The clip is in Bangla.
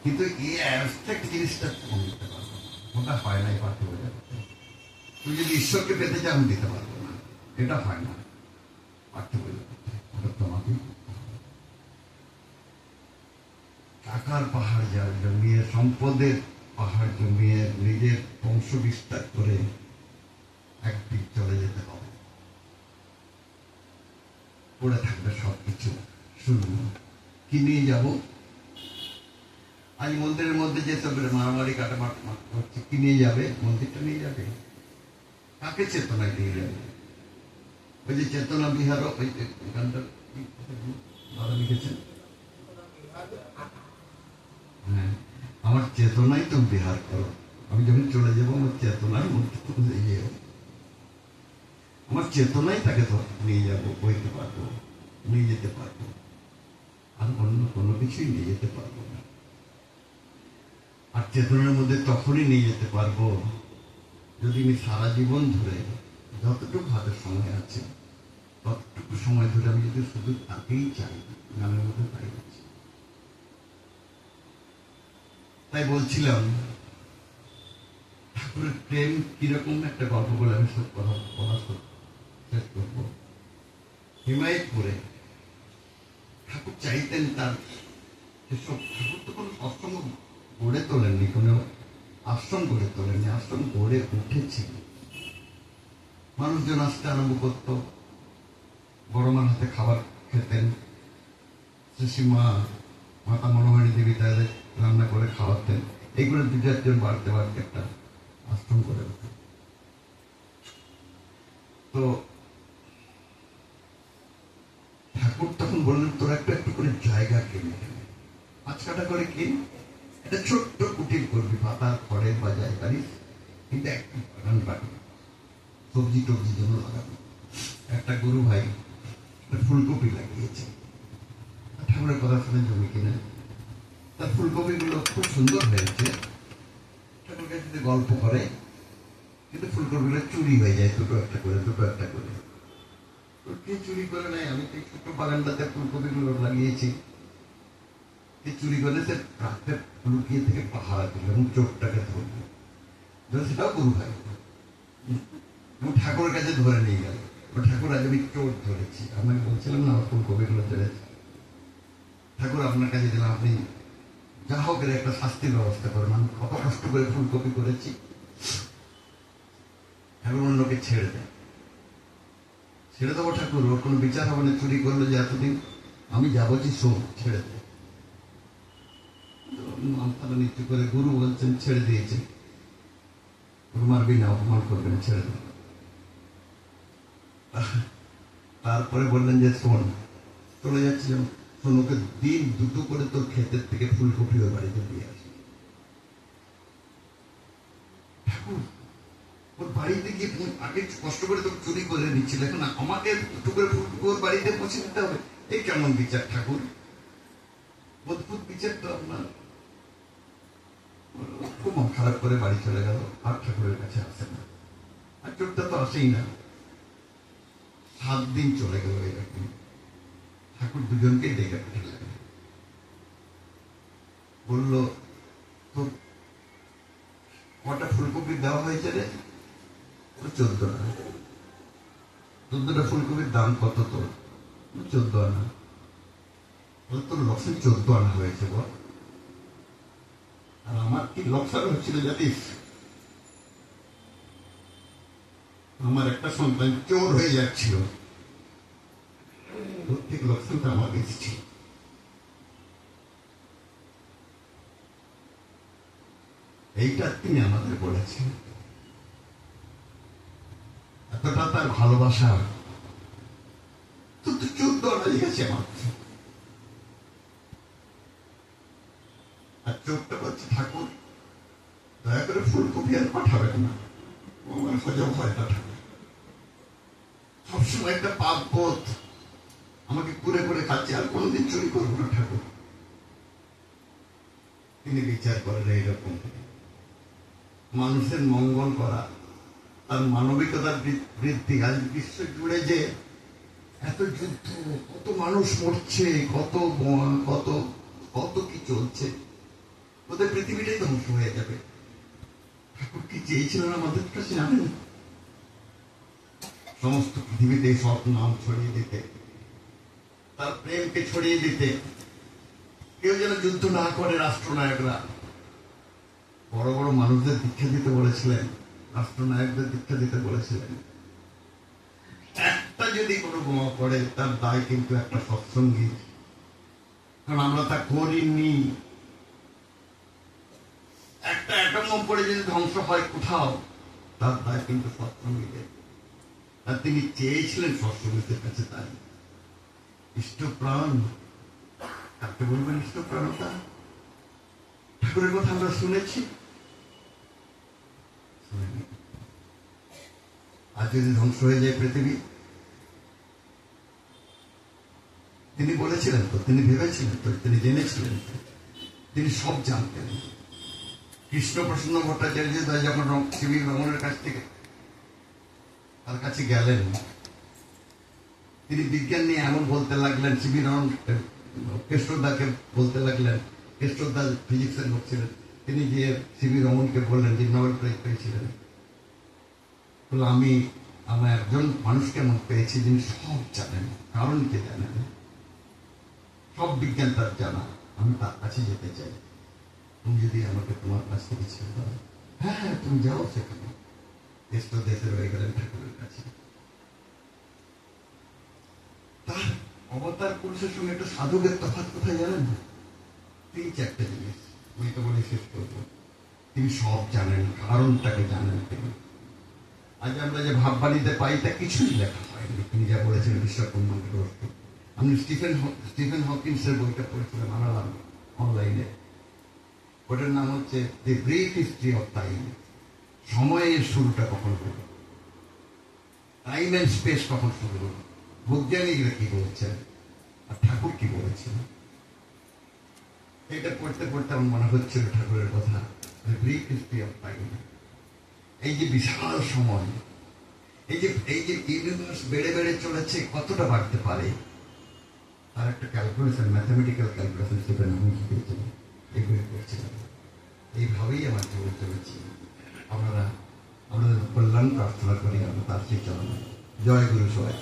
কিন্তু এই অ্যাবস্ট্রাক্ট জিনিসটা কম দিতে পারবো না, ওটা হয় না। এই পার্থিব জগতে তুই যদি ঈশ্বরকে পেতে চাও আমি দিতে পারবো না, এটা হয় না পার্থিব জগতে। ওটা তোমাকে টাকার পাহাড় যা জমিয়ে, সম্পদের পাহাড় জমিয়ে নিজের বংশ বিস্তার করে একদিক চলে যেতে হবে, পড়ে থাকবে সবকিছু। শুনুন, কি নিয়ে যাব? আজ মন্দিরের মধ্যে যেতে হবে, মারামারি কাটামাট করছে, কি নিয়ে যাবে? মন্দিরটা নিয়ে যাবে? কাকে চেতনায় নিয়ে যাবে? ওই যে চেতনা বিহার, ওই গানটা দাদা লিখেছেন, হ্যাঁ, আমার চেতনাই তো বিহার করো। আমি যখন চলে যাবো আমার চেতনার মধ্যে আমার চেতনাই তাকে নিয়ে যাবো, বইতে পারবো, নিয়ে যেতে পারবো, আর অন্য কোনো কিছুই নিয়ে যেতে পারবো না। আর চেতনার মধ্যে তখনই নিয়ে যেতে পারবো যদি আমি সারা জীবন ধরে যতটুকু হাতের সময় আছে ততটুকু সময় ধরে আমি যদি শুধু তাকেই চাই, গানের মধ্যে পাই যাচ্ছি। তাই বলছিলাম ঠাকুরের প্রেম কিরকম একটা গল্প বলে আমি সব কথা বলা শেষ করবো। হিমায়তপুরে ঠাকুর চাইতেন তার সেসব, ঠাকুর তো কোনো সৎসঙ্গ গড়ে তোলেননি, কোনো আশ্রম গড়ে তোলেননি, আশ্রম গড়ে উঠেছিল। মানুষজন আসতে আরম্ভ করতো, বড় মার হাতে খাবার খেতেন, শ্রীমা মাতা মনোহরী দেবী তাদের রান্না করে খাওয়াতেন। এইগুলো দু চারজন বাড়তে বাড়তে একটা আশ্রম করে ওঠে। তো ঠাকুর তখন বললেন, তোরা একটু একটু করে জায়গা কিনে 5 কাঠা করে কিন, একটা ছোট্ট কুটির করবি, পাতা খড়ের বা জায়গারই, কিন্তু একটু বাগান রাখবি, সবজি টবজি যেন লাগাবি। একটা গুরু ভাই ফুলকপি লাগিয়েছে, ঠাকুরের কথা শুনে জমি কিনে তার ফুলকপিগুলো খুব সুন্দর হয়েছে। ঠাকুর কাছে গল্প করে, কিন্তু ফুলকপিগুলো চুরি হয়ে যায়, দুটো একটা করে, দুটো একটা করে। কে চুরি করে নেয়? আমি তো ছোট্ট বাগানটাতে ফুলকপিগুলো লাগিয়েছি, চুরি করে সে রাতে লুকিয়ে থেকে পাহারা দিল এবং চোরটাকে ধরল। সেটাও গুরু ভাই ঠাকুরের কাছে ধরে নিয়ে গেল। ঠাকুর, আজ আমি চোর ধরেছি। আমাকে বলছিলাম না আমার ফুলকপিগুলো ধরেছে, ঠাকুর আপনার কাছে দিলাম, আপনি যা হোক এর একটা শাস্তির ব্যবস্থা করেন, আমি কত কষ্ট করে ফুলকপি করেছি। ঠাকুর অন্যকে ছেড়ে দেয়, ছেড়ে দেবো ঠাকুর, ওর কোনো বিচার হবে না, চুরি করলো যে এতদিন, আমি যাবো যে শোন, ছেড়ে দেয়। মাথা নিচু করে গুরু বলছেন ছেড়ে দিয়েছে, মারবি না, অপমান করবে না, ছেড়ে দেবে। তারপরে বললেন যে শোন, চলে যাচ্ছি যেমন, শোন, ওকে দিন দুটো করে তোর ক্ষেতের থেকে ফুলকপি ওর বাড়িতে দিয়ে আসি। ঠাকুর ওর বাড়িতে গিয়ে আগে কষ্ট করে তোর চুরি করে নিচ্ছিল, এখন আমাকে দুটো করে ফুলকপি ওর বাড়িতে পৌঁছে দিতে হবে? এই কেমন বিচার ঠাকুর? অদ্ভুত বিচার তো আপনার। খুব মন খারাপ করে বাড়ি চলে গেল, আর ঠাকুরের কাছে আসে না, আর চোরটা তো আসেই না। 7 দিন চলে গেল এরকম। ঠাকুর দুজনকে ডেকে পাঠালেন, বলল, তোর কটা ফুলকপি দেওয়া হয়েছে রে? 14 আনা। 14টা ফুলকপির দাম কত তোর? 14 আনা। তোর লোকসান 14 আনা হয়েছে বল। আর আমার কি লোকসান হচ্ছিল জানিস? আমার একটা সন্তান চোর হয়ে যাচ্ছিল, প্রত্যেক লোকসানটা আমার এসেছে। এইটা তিনি আমাদের বলেছেন। এতটা তার ভালোবাসা। তো 14 আনা লিখেছে আমার। আর চোখটা বলছে, ঠাকুর দয়া করে ফুলকপি আর পাঠাবেন না, আমার হজম হয় না ঠাকুর। সবসময় একটা পাপ বোধ আমাকে করে করে খাচ্ছে, আর কোনোদিন চুরি করবো না ঠাকুর। তিনি বিচার করেন এইরকম, মানুষের মঙ্গল করা, তার মানবিকতার বৃদ্ধি। আজ বিশ্ব জুড়ে যে এত যুদ্ধ, কত মানুষ মরছে, কত বোমা, কত কত কি চলছে, ওদের পৃথিবীটাই ধ্বংস হয়ে যাবে। ঠাকুর কি চেয়েছিলেন আমাদের কাছে জানেন? সমস্ত পৃথিবীতে সৎ নাম ছড়িয়ে দিতে, তার প্রেমকে ছড়িয়ে দিতে। কেউ যেন যুদ্ধ না করে। রাষ্ট্রনায়করা বড় বড় মানুষদের দীক্ষা দিতে বলেছিলেন, রাষ্ট্রনায়কদের দীক্ষা দিতে বলেছিলেন। একটা যদি কোনো বোমা পড়ে তার দায় কিন্তু একটা সৎসঙ্গী, কারণ আমরা তা করিনি। একটা অ্যাটম পড়ে যদি ধ্বংস হয় কোথাও, তার দায় কিন্তু সৎসঙ্গীদের। আর তিনি চেয়েছিলেন সৎসঙ্গীদের কাছে তাই। ইষ্টপ্রাণ কাকে বলবেন? ইষ্টপ্রাণতা ঠাকুরের কথা আমরা শুনেছি, আর যদি ধ্বংস হয়ে যায় পৃথিবী, তিনি বলেছিলেন তো, তিনি ভেবেছিলেন তো, তিনি জেনেছিলেন তো, তিনি সব জানতেন। কৃষ্ণপ্রসন্ন ভট্টাচার্য যখন সিবি রমনের কাছ থেকে তার কাছে গেলেন, তিনি বিজ্ঞান নিয়ে এমন বলতে লাগলেন, সিবি রমন কেষ্টদাকে বলতে লাগলেন, কেষ্টদা ফিজিক্সের লোক ছিলেন, তিনি গিয়ে সিবি রমনকে বললেন, যে নোবেল প্রাইজ পেয়েছিলেন, আমি আমার একজন মানুষকে এমন পেয়েছি যিনি সব জানেন, কারণকে জানেন, সব বিজ্ঞান তার জানা, আমি তার কাছে যেতে চাই, তুমি যদি আমাকে তোমার কাছ থেকে ছেড়ে দাও। হ্যাঁ হ্যাঁ, তুমি যাও সেখানে। দেশে রয়ে গেলেন ঠাকুরের কাছে। তার অবতার পুরুষের সঙ্গে একটা সাধকের তফাৎ কোথায় জানেন? তিন চারটে জিনিস, আমি তো বলে শেষ করবো। তিনি সব জানেন, কারণটাকে জানেন তিনি। আজ আমরা যে ভাববাণীতে পাই তা কিছুই লেখা হয়নি। তিনি যা বলেছেন বিশ্বকর্মাকে দোস্ত। আমি স্টিফেন হকিন্সের বইটা পড়েছিলাম, আনালাম অনলাইনে। ওটার নাম হচ্ছে দি ব্রিফ হিস্ট্রি অফ টাইম। সময়ের শুরুটা কখন হলো, টাইম এন্ড স্পেস কখন শুরু হলো, বৈজ্ঞানিকরা কি বলছেন আর ঠাকুর কি বলেছেন। এটা পড়তে পড়তে আমার মনে হচ্ছিল ঠাকুরের কথা, দি ব্রিফ হিস্ট্রি অফ টাইম। এই যে বিশাল সময়, এই যে ইউনিভার্স বেড়ে বেড়ে চলেছে, কতটা বাড়তে পারে তার একটা calculation, mathematical calculation Stephen Hawkings দিয়েছিলেন। এগুলো করছিলাম, এইভাবেই আমার জীবন চলেছি। আমরা আমাদের কল্যাণ প্রার্থনা করি, আমরা তার সেই চলনা। জয় গুরু সবাই।